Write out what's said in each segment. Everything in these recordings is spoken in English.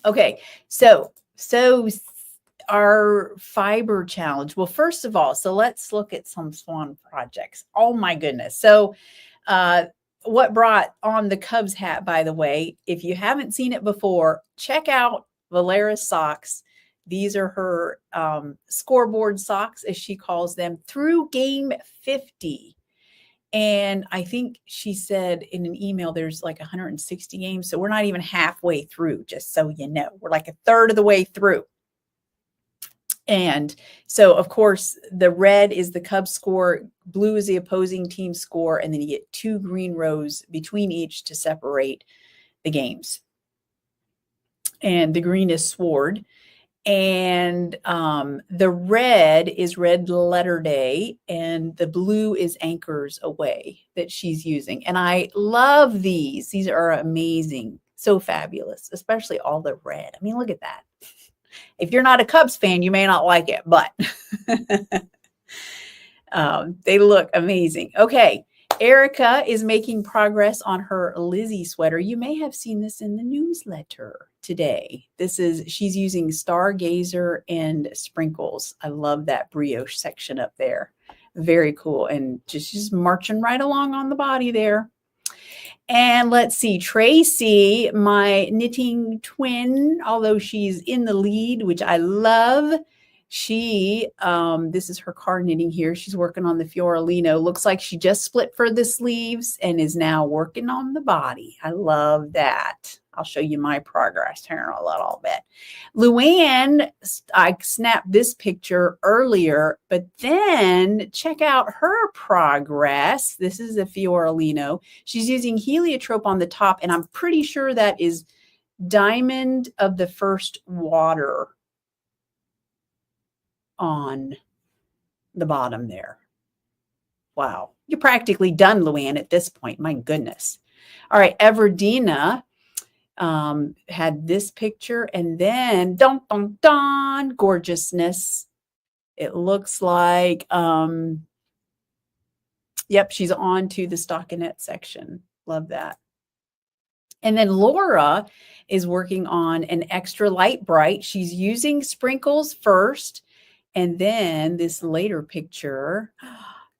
Okay, so our fiber challenge. Well, first of all, so let's look at some Swan projects. Oh my goodness. So what brought on the Cubs hat, by the way, if you haven't seen it before, check out Valera's socks. These are her scoreboard socks, as she calls them, through game 50. And I think she said in an email, there's like 160 games. So we're not even halfway through, just so you know. We're like a third of the way through. And so, of course, the red is the Cubs score, blue is the opposing team score, and then you get 2 green rows between each to separate the games. And the green is Sword. And the red is Red Letter Day, and the blue is Anchors Away that she's using. And I love these. These are amazing. So fabulous, especially all the red. I mean, look at that. If you're not a Cubs fan, you may not like it, but they look amazing. Okay. Erica is making progress on her Lizzie sweater. You may have seen this in the newsletter today. She's using Stargazer and sprinkles. I love that brioche section up there. Very cool. And just marching right along on the body there. And let's see, Tracy, my knitting twin, although she's in the lead, which I love, this is her car knitting here. She's working on the Fiorellino. Looks like she just split for the sleeves and is now working on the body. I love that. I'll show you my progress here in a little bit. Luann, I snapped this picture earlier, but then check out her progress. This is a Fiorellino. She's using heliotrope on the top, and I'm pretty sure that is Diamond of the First Water on the bottom there. Wow. You're practically done, Luann, at this point. My goodness. All right. Everdina had this picture, and then dun, dun, dun, gorgeousness. It looks like, yep, she's on to the stockinette section. Love that. And then Laura is working on an extra light bright. She's using sprinkles first, and then this later picture,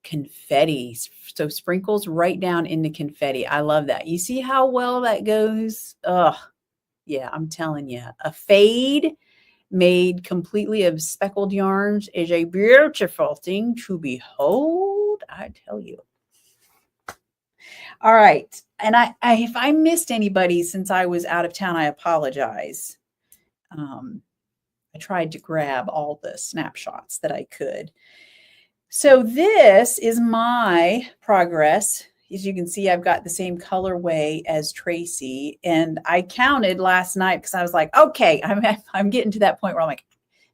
confetti. So sprinkles right down into confetti. I love that. You see how well that goes? Oh, yeah, I'm telling you. A fade made completely of speckled yarns is a beautiful thing to behold, I tell you. All right. And if I missed anybody since I was out of town, I apologize. I tried to grab all the snapshots that I could. So this is my progress. As you can see, I've got the same colorway as Tracy. And I counted last night because I was like, okay, I'm getting to that point where I'm like,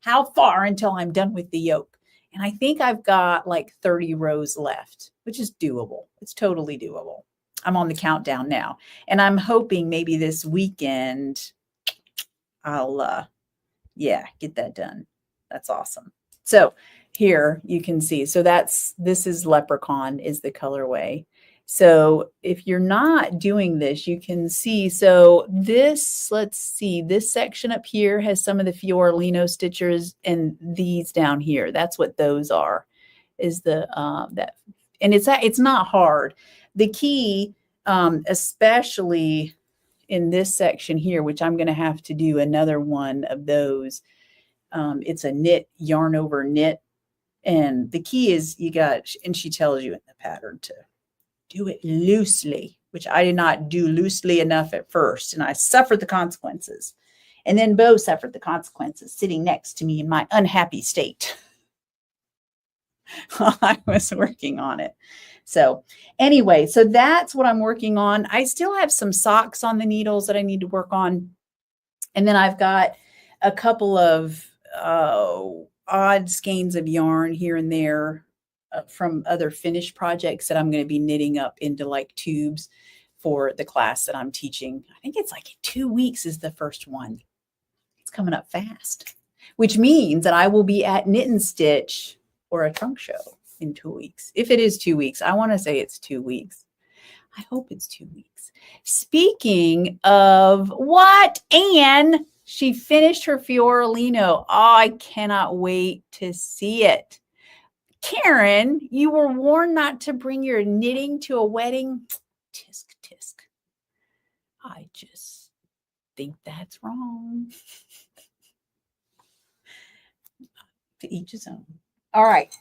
how far until I'm done with the yoke? And I think I've got like 30 rows left, which is doable. It's totally doable. I'm on the countdown now. And I'm hoping maybe this weekend I'll get that done. That's awesome. So here you can see. So this is Leprechaun is the colorway. So if you're not doing this, you can see. So let's see, this section up here has some of the Fiorellino stitchers, and these down here, that's what those are, is the, and it's not hard. The key, especially in this section here, which I'm going to have to do another one of those. It's a knit, yarn over knit. And the key is and she tells you in the pattern to do it loosely, which I did not do loosely enough at first. And I suffered the consequences. And then Bo suffered the consequences sitting next to me in my unhappy state while I was working on it. So anyway, so that's what I'm working on. I still have some socks on the needles that I need to work on. And then I've got a couple of odd skeins of yarn here and there from other finished projects that I'm going to be knitting up into like tubes for the class that I'm teaching. I think it's like 2 weeks is the first one. It's coming up fast, which means that I will be at Knit and Stitch or a trunk show in 2 weeks. If it is 2 weeks, I want to say it's 2 weeks. I hope it's 2 weeks. Speaking of what, Anne, She finished her Fiorellino. Oh, I cannot wait to see it. Karen, you were warned not to bring your knitting to a wedding. Tisk, tisk. I just think that's wrong. To each his own. All right.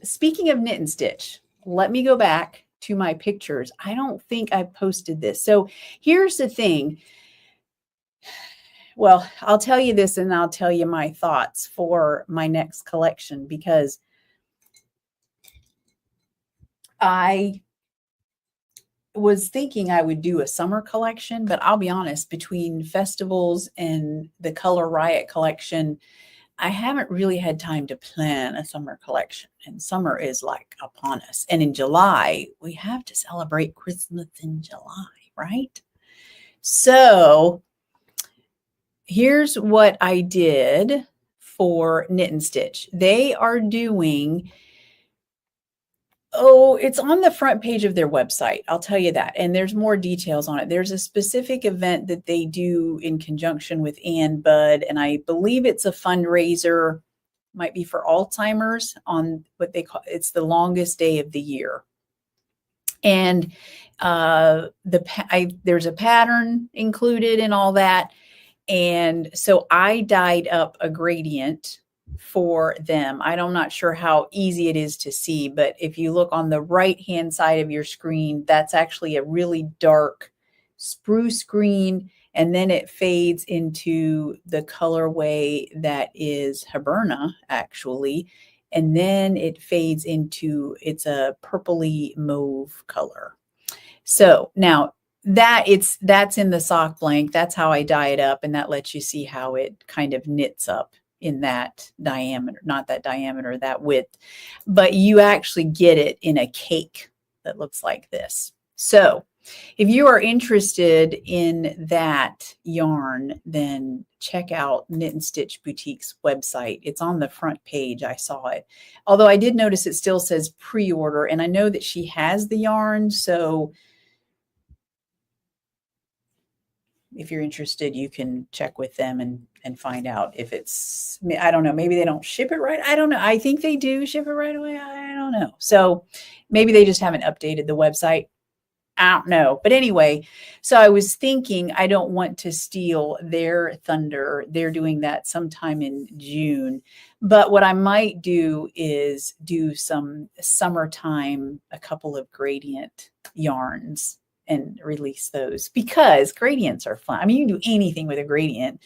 Speaking of knit and stitch, let me go back to my pictures. I don't think I posted this. So here's the thing. Well, I'll tell you this and I'll tell you my thoughts for my next collection, because I was thinking I would do a summer collection, but I'll be honest, between festivals and the Color Riot collection, I haven't really had time to plan a summer collection, and summer is like upon us. And in July, we have to celebrate Christmas in July, right? So here's what I did for Knit and Stitch. They are doing, it's on the front page of their website. I'll tell you that. And there's more details on it. There's a specific event that they do in conjunction with Ann Budd, and I believe it's a fundraiser, might be for Alzheimer's, on what they call, it's the longest day of the year. And there's a pattern included in all that. And so I dyed up a gradient for them. I'm not sure how easy it is to see, but if you look on the right-hand side of your screen, that's actually a really dark spruce green, and then it fades into the colorway that is Hiberna, actually, and then it fades into, it's a purpley mauve color. So now that's in the sock blank. That's how I dye it up, and that lets you see how it kind of knits up in that diameter, not that diameter, that width, but you actually get it in a cake that looks like this. So if you are interested in that yarn, then check out Knit and Stitch Boutique's website. It's on the front page. I saw it. Although I did notice it still says pre-order, and I know that she has the yarn. So if you're interested, you can check with them and find out if it's, I don't know, maybe they don't ship it right. I don't know. I think they do ship it right away. I don't know. So maybe they just haven't updated the website. I don't know. But anyway, so I was thinking, I don't want to steal their thunder. They're doing that sometime in June. But what I might do is do some summertime, a couple of gradient yarns and release those, because gradients are fun. I mean, you can do anything with a gradient.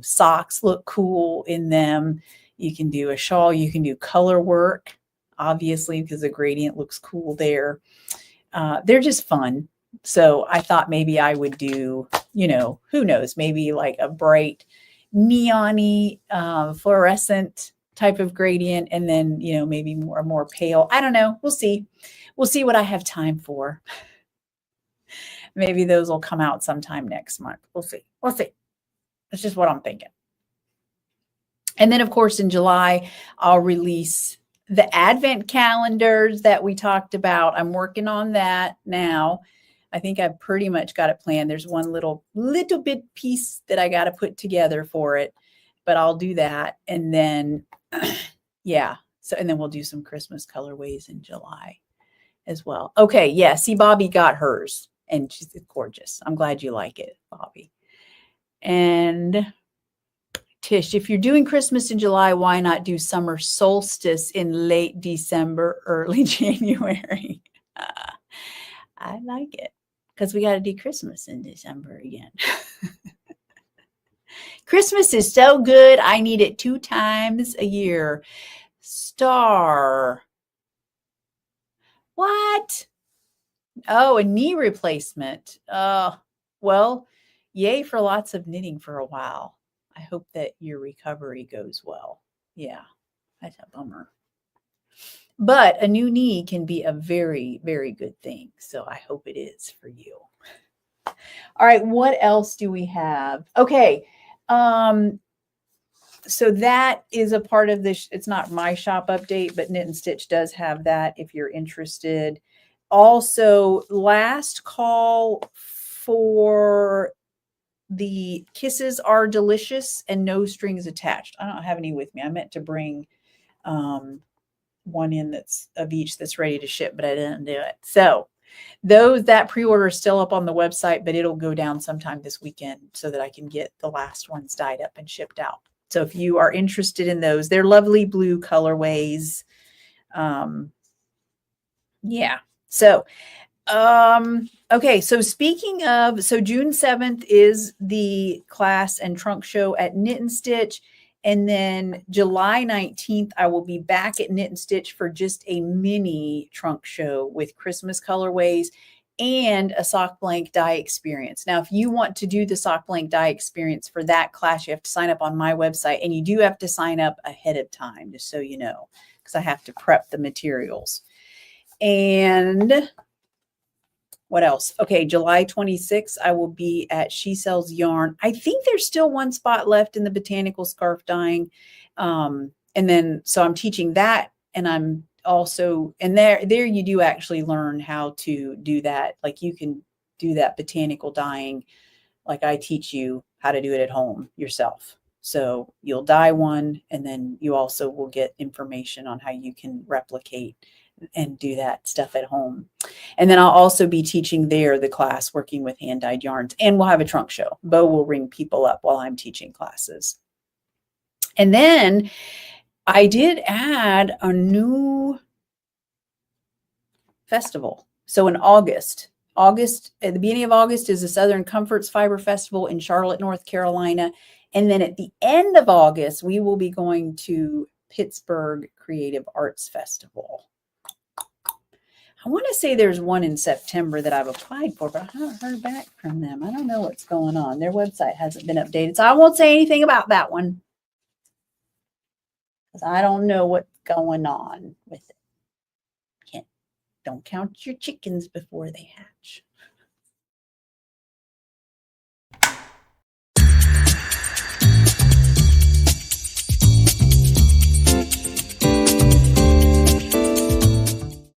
Socks look cool in them. You can do a shawl. You can do color work, obviously, because the gradient looks cool there. They're just fun. So I thought maybe I would do, who knows, maybe like a bright neon-y fluorescent type of gradient, and then, maybe more pale. I don't know. We'll see. We'll see what I have time for. Maybe those will come out sometime next month. We'll see. We'll see. That's just what I'm thinking. And then, of course, in July, I'll release the Advent calendars that we talked about. I'm working on that now. I think I've pretty much got it planned. There's one little bit piece that I got to put together for it, but I'll do that. And then, yeah. So, and then we'll do some Christmas colorways in July as well. Okay. Yeah. See, Bobby got hers, and she's gorgeous. I'm glad you like it, Bobby. And Tish, if you're doing Christmas in July, why not do summer solstice in late December, early January? I like it, because we got to do Christmas in December again. Christmas is so good. I need it 2 times a year. Star. What? Oh, a knee replacement. Well, yay for lots of knitting for a while. I hope that your recovery goes well. Yeah, that's a bummer. But a new knee can be a very, very good thing. So I hope it is for you. All right, what else do we have? Okay, so that is a part of this. It's not my shop update, but Knit and Stitch does have that if you're interested. Also, last call for the kisses are delicious and no strings attached. I don't have any with me. I meant to bring one in that's of each that's ready to ship, but I didn't do it. So that pre-order is still up on the website, but it'll go down sometime this weekend so that I can get the last ones dyed up and shipped out. So if you are interested in those, they're lovely blue colorways. Yeah. So okay, so speaking of, so June 7th is the class and trunk show at Knit and Stitch. And then July 19th, I will be back at Knit and Stitch for just a mini trunk show with Christmas colorways and a sock blank dye experience. Now, if you want to do the sock blank dye experience for that class, you have to sign up on my website, and you do have to sign up ahead of time, just so you know, because I have to prep the materials. And what else? Okay, July 26th, I will be at She Sells Yarn. I think there's still one spot left in the botanical scarf dyeing. And then, so I'm teaching that, and I'm also, and there you do actually learn how to do that. Like you can do that botanical dyeing. Like I teach you how to do it at home yourself. So you'll dye one, and then you also will get information on how you can replicate and do that stuff at home. And then I'll also be teaching there the class working with hand dyed yarns, and we'll have a trunk show. Bo will ring people up while I'm teaching classes. And then I did add a new festival. So in August, at the beginning of August is the Southern Comforts Fiber Festival in Charlotte, North Carolina. And then at the end of August, we will be going to Pittsburgh Creative Arts Festival. I want to say there's one in September that I've applied for, but I haven't heard back from them. I don't know what's going on. Their website hasn't been updated, so I won't say anything about that one because I don't know what's going on with it. Don't count your chickens before they hatch.